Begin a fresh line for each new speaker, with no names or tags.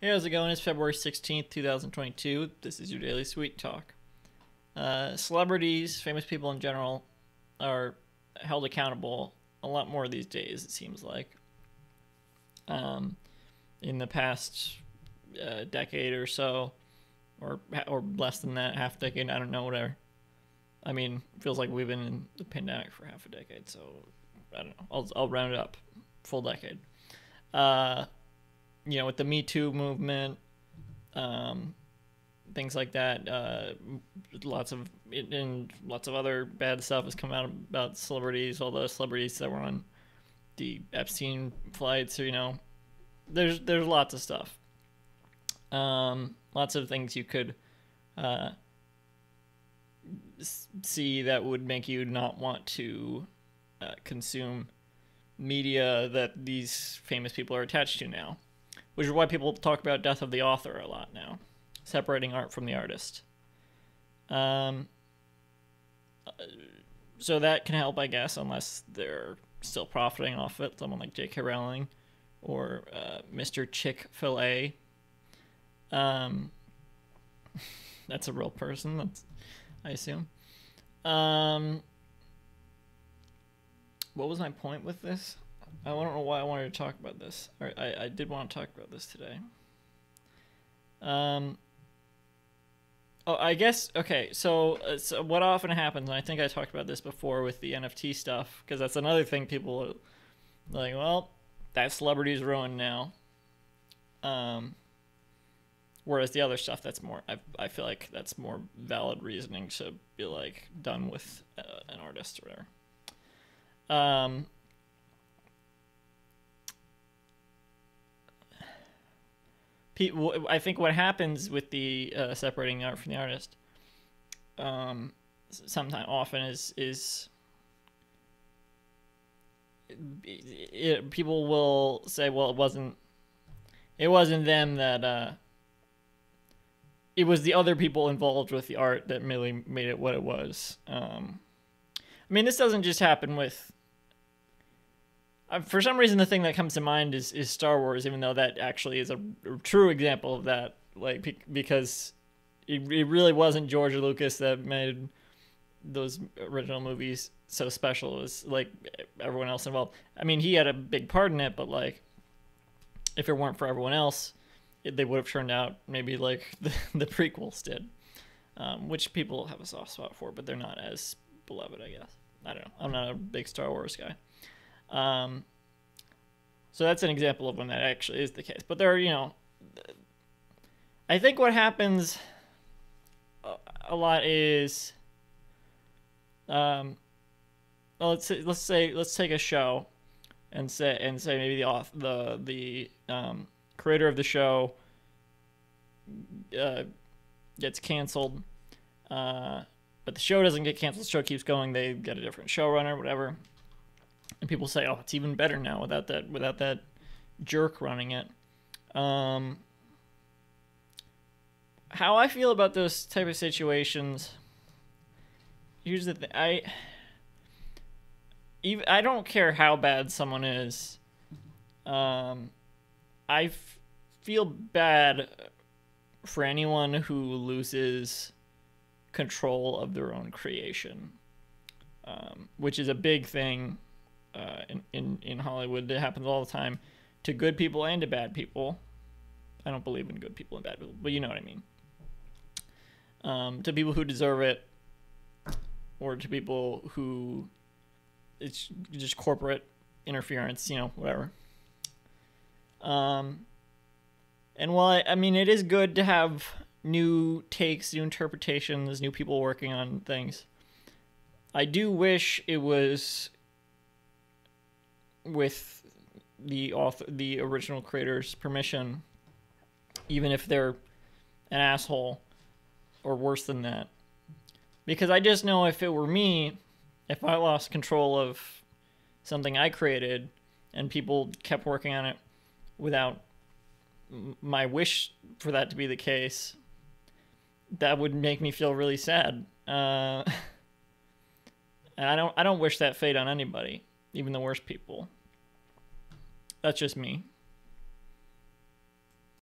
Hey, how's it going? It's February 16th, 2022. This is your Daily Sweet Talk. Celebrities, famous people in general, are held accountable a lot more these days, it seems like. Um, in the past decade or so, or less than that, half decade, I don't know, whatever. I mean, it feels like we've been in the pandemic for half a decade, so I don't know. I'll round it up. Full decade. Uh, with the Me Too movement, um, things like that. Lots of and lots of other bad stuff has come out about celebrities. All the celebrities that were on the Epstein flights. There's lots of stuff. Lots of things you could uh, see that would make you not want to consume media that these famous people are attached to now, which is why people talk about death of the author a lot now, separating art from the artist. Um, so that can help, I guess, unless they're still profiting off it. Someone like J.K. Rowling or Mr. Chick-fil-A. Um, that's a real person. I assume. What was my point with this? I don't know why I wanted to talk about this. I did want to talk about this today. I guess, okay, so what often happens, and I think I talked about this before with the NFT stuff, because that's another thing people are like, well, that celebrity's ruined now. Whereas the other stuff, that's more, I feel like that's more valid reasoning to be like done with an artist or whatever. I think what happens with the separating the art from the artist, sometimes often is people will say, well, it wasn't them that it was the other people involved with the art that really made it what it was. I mean, this doesn't just happen with. For some reason, the thing that comes to mind is Star Wars, even though that actually is a true example of that. Like, because it really wasn't George Lucas that made those original movies so special. It was like everyone else involved. I mean, he had a big part in it, but like, if it weren't for everyone else, they would have turned out maybe like the prequels did, which people have a soft spot for, but they're not as beloved, I guess. I don't know. I'm not a big Star Wars guy. So that's an example of when that actually is the case. But there are, I think what happens a lot is, well, let's take a show and say maybe the creator of the show gets canceled, but the show doesn't get canceled. The show keeps going. They get a different showrunner, whatever. And people say, "Oh, it's even better now without that jerk running it." How I feel about those type of situations. Here's the thing: I don't care how bad someone is. I feel bad for anyone who loses control of their own creation, which is a big thing. In Hollywood, it happens all the time to good people and to bad people. I don't believe in good people and bad people, but you know what I mean. To people who deserve it, or to people who it's just corporate interference, whatever. And while I mean, it is good to have new takes, new interpretations, new people working on things. I do wish it was with the original creator's permission, even if they're an asshole or worse than that. Because I just know if it were me, if I lost control of something I created and people kept working on it without my wish for that to be the case, that would make me feel really sad. And I don't wish that fate on anybody, even the worst people. That's just me.